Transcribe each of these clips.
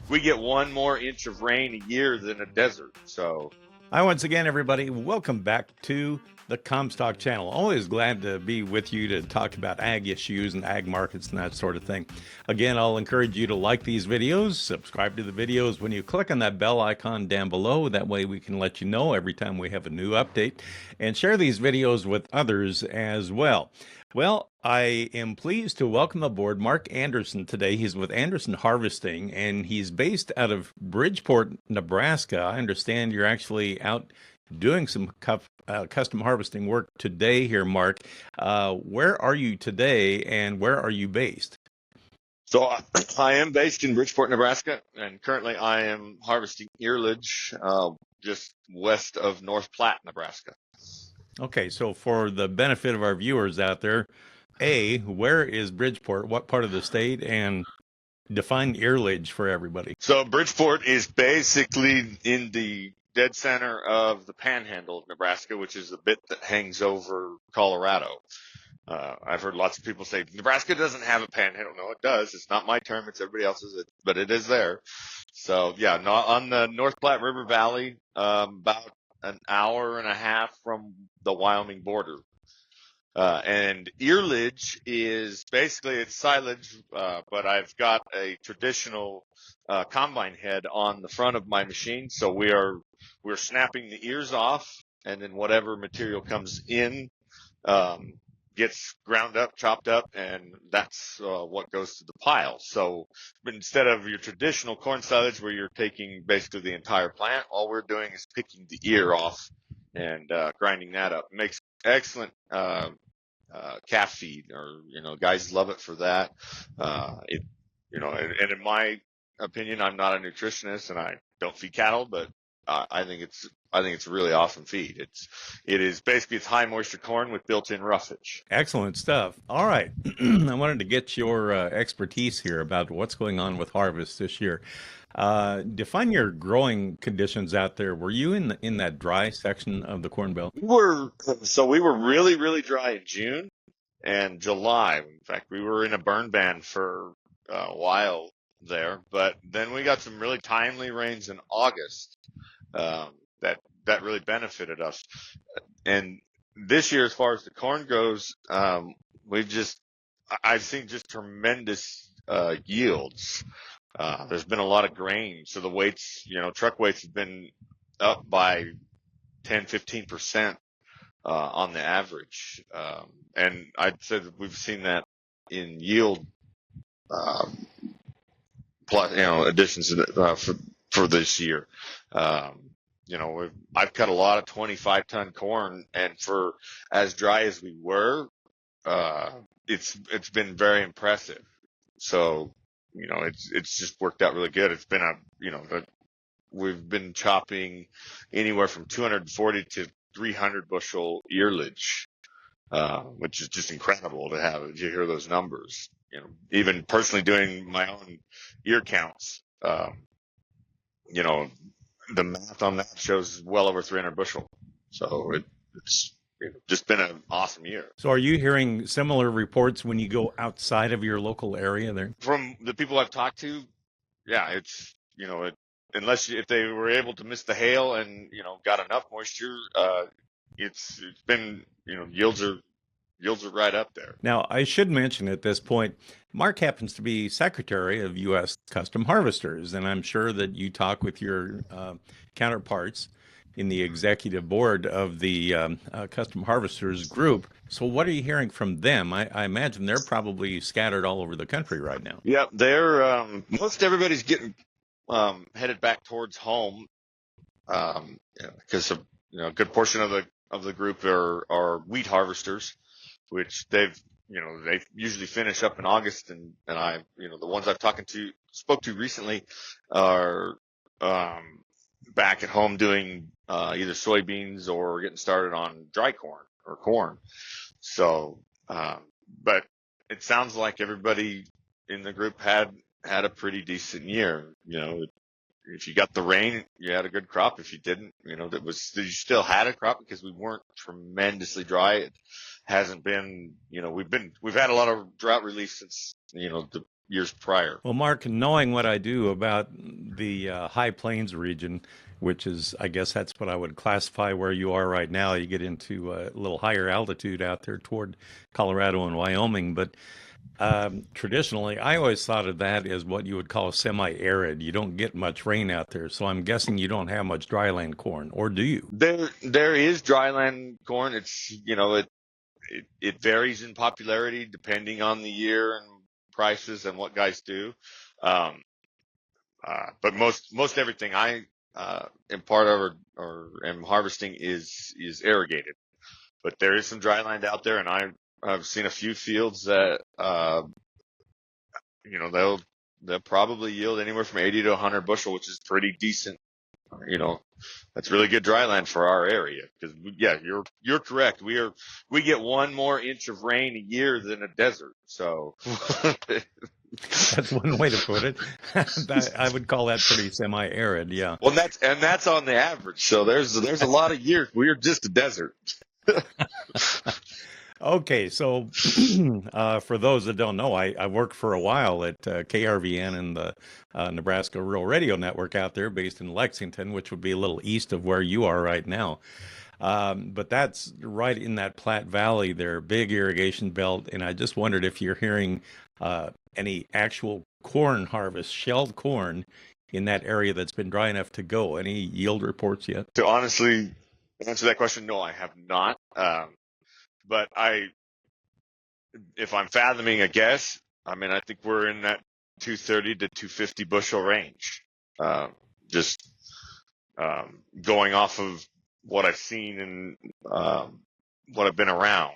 we get one more inch of rain a year than a desert. So Hi, once again, everybody. Welcome back to the Comstock channel. Always glad to be with you to talk about ag issues and ag markets and that sort of thing. Again, I'll encourage you to like these videos, subscribe to the videos when you click on that bell icon down below. That way we can let you know every time we have a new update, and share these videos with others as well. Well, I am pleased to welcome aboard Mark Anderson today. He's with Anderson Harvesting, and he's based out of Bridgeport, Nebraska. I understand you're actually out doing some custom harvesting work today here, Mark. Where are you today, and where are you based? So I am based in Bridgeport, Nebraska, and currently I am harvesting Earlage just west of North Platte, Nebraska. Okay, so for the benefit of our viewers out there, where is Bridgeport? What part of the state? And define Earlage for everybody. So Bridgeport is basically in the dead center of the panhandle of Nebraska, which is the bit that hangs over Colorado. I've heard lots of people say Nebraska doesn't have a panhandle. No, it does. It's not my term. It's everybody else's, but it is there. So yeah, on the North Platte River Valley, about an hour and a half from the Wyoming border. And earlage is basically it's silage, but I've got a traditional combine head on the front of my machine. So we're snapping the ears off, and then whatever material comes in gets ground up, chopped up, and that's what goes to the pile. So instead of your traditional corn silage where you're taking basically the entire plant, all we're doing is picking the ear off and grinding that up. It makes excellent calf feed, or guys love it for that. And in my opinion, I'm not a nutritionist and I don't feed cattle, but I think it's a really awesome feed. It is basically it's high moisture corn with built-in roughage. Excellent stuff. All right, I wanted to get your expertise here about what's going on with harvest this year. Define your growing conditions out there. Were you in that dry section of the Corn Belt? We were really, really dry in June and July. In fact, we were in a burn ban for a while there, but then we got some really timely rains in August that really benefited us. And this year, as far as the corn goes, I've seen just tremendous yields. There's been a lot of grain, so the weights, truck weights have been up by 10-15% on the average, and I'd say that we've seen that in yield plus additions for this year. I've cut a lot of 25-ton corn, and for as dry as we were, it's been very impressive. So it's just worked out really good. It's been we've been chopping anywhere from 240 to 300 bushel earlage, which is just incredible to have. Did you hear those numbers? Even personally doing my own ear counts, the math on that shows well over 300 bushel. So it's just been an awesome year. So are you hearing similar reports when you go outside of your local area there? From the people I've talked to, yeah, it's, if they were able to miss the hail and, got enough moisture, it's been, yields are right up there. Now, I should mention at this point, Mark happens to be Secretary of U.S. Custom Harvesters, and I'm sure that you talk with your counterparts in the executive board of the Custom Harvesters group. So what are you hearing from them? I imagine they're probably scattered all over the country right now. Yeah, they're most everybody's getting headed back towards home, because a good portion of the group are wheat harvesters, which they usually finish up in August, and I the ones I've spoke to recently are back at home doing either soybeans or getting started on dry corn or corn. So, but it sounds like everybody in the group had a pretty decent year. If you got the rain, you had a good crop. If you didn't, you still had a crop because we weren't tremendously dry. It hasn't been, we've had a lot of drought relief since, the years prior. Well, Mark, knowing what I do about the high plains region, which is, I guess that's what I would classify where you are right now. You get into a little higher altitude out there toward Colorado and Wyoming. But traditionally, I always thought of that as what you would call semi-arid. You don't get much rain out there. So I'm guessing you don't have much dryland corn, or do you? There is dryland corn. It's, it varies in popularity depending on the year and prices and what guys do. Um, but most everything I am part of or am harvesting is irrigated. But there is some dry land out there, and I've seen a few fields that they'll probably yield anywhere from 80 to 100 bushel, which is pretty decent. You know, that's really good dry land for our area. Because yeah, you're correct. We get one more inch of rain a year than a desert. So That's one way to put it. I would call that pretty semi-arid, yeah. well, that's on the average. So there's a lot of years we're just a desert. Okay, so for those that don't know, I worked for a while at KRVN and the Nebraska Rural Radio Network out there based in Lexington, which would be a little east of where you are right now. But that's right in that Platte Valley there, big irrigation belt. And I just wondered if you're hearing any actual corn harvest, shelled corn in that area that's been dry enough to go. Any yield reports yet? To honestly answer that question, no, I have not. But if I'm fathoming a guess, I mean, I think we're in that 230 to 250 bushel range. Just going off of what I've seen and what I've been around.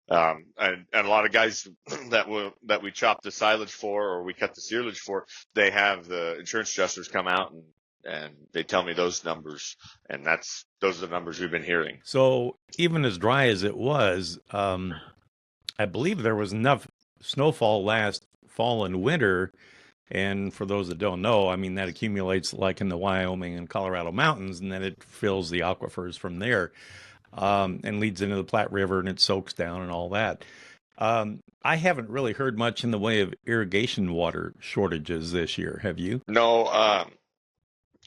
And a lot of guys that we chop the silage for or we cut the silage for, they have the insurance adjusters come out and they tell me those numbers, and those are the numbers we've been hearing. So even as dry as it was, I believe there was enough snowfall last fall and winter. And for those that don't know, I mean, that accumulates like in the Wyoming and Colorado mountains, and then it fills the aquifers from there and leads into the Platte River, and it soaks down and all that. I haven't really heard much in the way of irrigation water shortages this year. Have you? No,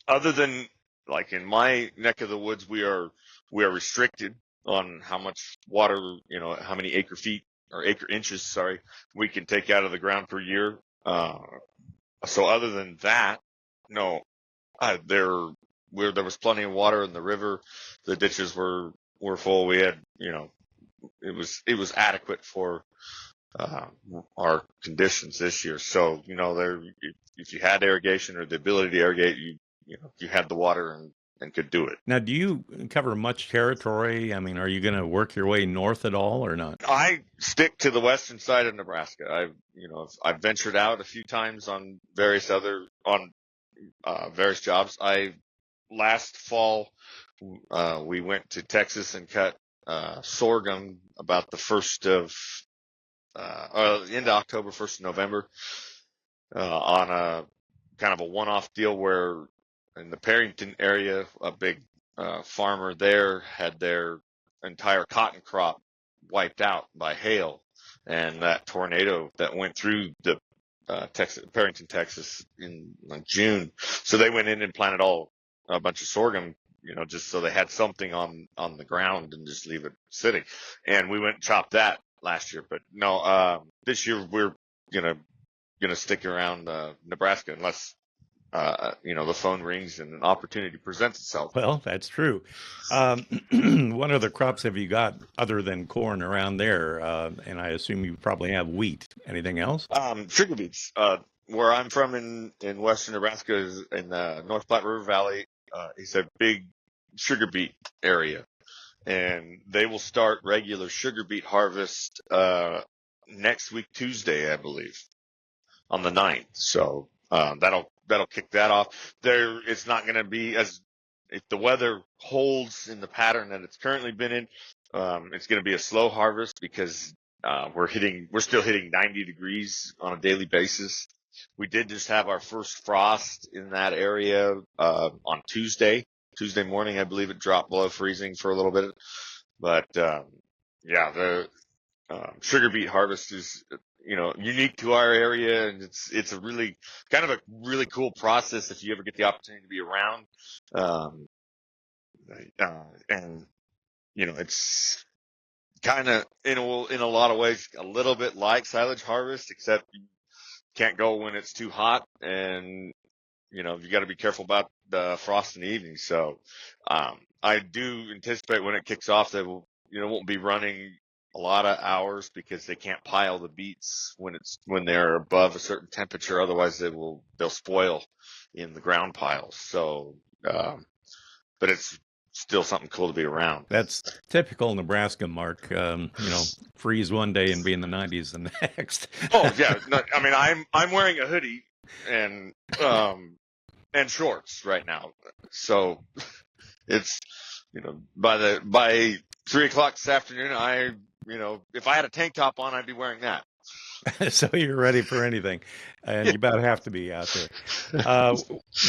other than like in my neck of the woods, we are restricted on how much water, how many acre feet or acre inches, sorry, we can take out of the ground per year. So other than that, no, there was plenty of water in the river. The ditches were full. We had, it was adequate for our conditions this year. So, if you had irrigation or the ability to irrigate, you had the water and could do it. Now, do you cover much territory? I mean, are you going to work your way north at all or not? I stick to the western side of Nebraska. I've ventured out a few times on various jobs. Last fall, we went to Texas and cut sorghum about the end of October, 1st of November, on a kind of a one-off deal where in the Perryton area, a big farmer there had their entire cotton crop wiped out by hail, and that tornado that went through the Perryton, Texas in June. So they went in and planted a bunch of sorghum, just so they had something on the ground and just leave it sitting. And we went and chopped that last year. But no, this year we're gonna stick around Nebraska unless the phone rings and an opportunity presents itself. Well, that's true. What other crops have you got other than corn around there? And I assume you probably have wheat. Anything else? Sugar beets. Where I'm from in western Nebraska is in the North Platte River Valley. It's a big sugar beet area, and they will start regular sugar beet harvest next week, Tuesday, I believe, on the 9th. So that'll kick that off. It's not going to be if the weather holds in the pattern that it's currently been in. It's going to be a slow harvest because we're still hitting 90 degrees on a daily basis. We did just have our first frost in that area on Tuesday morning. I believe it dropped below freezing for a little bit, but the sugar beet harvest unique to our area, and it's a really kind of a really cool process if you ever get the opportunity to be around. Um, and it's kind of in a lot of ways a little bit like silage harvest, except you can't go when it's too hot, and you got to be careful about the frost in the evening. So I do anticipate when it kicks off that won't be running a lot of hours because they can't pile the beets when they're above a certain temperature. Otherwise they'll spoil in the ground piles. So, but it's still something cool to be around. That's typical Nebraska, Mark. Freeze one day and be in the 90s the next. Oh yeah. No, I mean, I'm wearing a hoodie and shorts right now. So it's, by 3:00 this afternoon, if I had a tank top on, I'd be wearing that. So you're ready for anything, and you about have to be out there.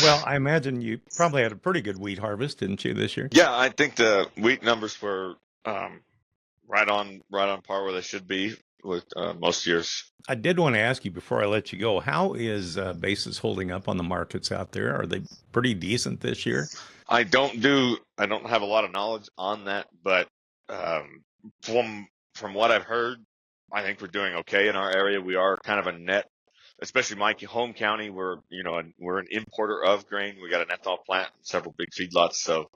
Well, I imagine you probably had a pretty good wheat harvest, didn't you, this year? Yeah, I think the wheat numbers were right on par where they should be with most years. I did want to ask you before I let you go, how is basis holding up on the markets out there? Are they pretty decent this year? I don't have a lot of knowledge on that, but from what I've heard, I think we're doing okay in our area. We are kind of a net, especially my home county. We're an importer of grain. We got an ethanol plant, and several big feedlots. So,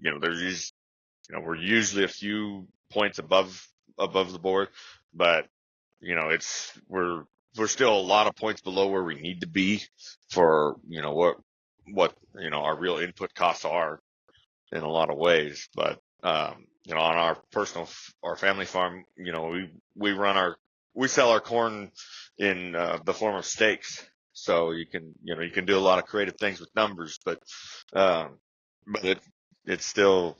we're usually a few points above the board, but we're still a lot of points below where we need to be for what our real input costs are in a lot of ways. But on our family farm, we sell our corn in the form of steaks. So you can do a lot of creative things with numbers, but it's still,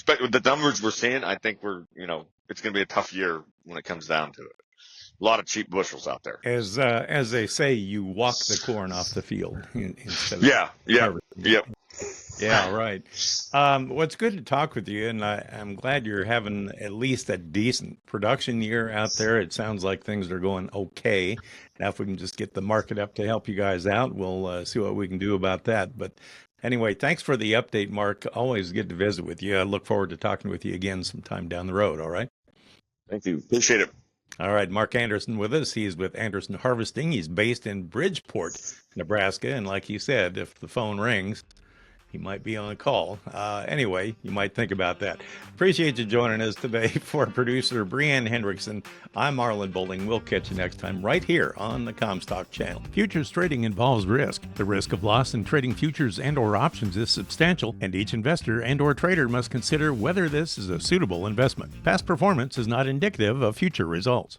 but with the numbers we're seeing, I think it's going to be a tough year when it comes down to it. A lot of cheap bushels out there. As they say, you walk the corn off the field instead of yep. Yeah, right. Well, it's good to talk with you, and I'm glad you're having at least a decent production year out there. It sounds like things are going okay. Now, if we can just get the market up to help you guys out, we'll see what we can do about that. But anyway, thanks for the update, Mark. Always good to visit with you. I look forward to talking with you again sometime down the road, all right? Thank you. Appreciate it. All right, Mark Anderson with us. He's with Anderson Harvesting. He's based in Bridgeport, Nebraska. And like he said, if the phone rings, he might be on a call. Anyway, you might think about that. Appreciate you joining us today. For producer Brianne Hendrickson, I'm Marlin Bohling. We'll catch you next time right here on the Comstock Channel. Futures trading involves risk. The risk of loss in trading futures and or options is substantial, and each investor and or trader must consider whether this is a suitable investment. Past performance is not indicative of future results.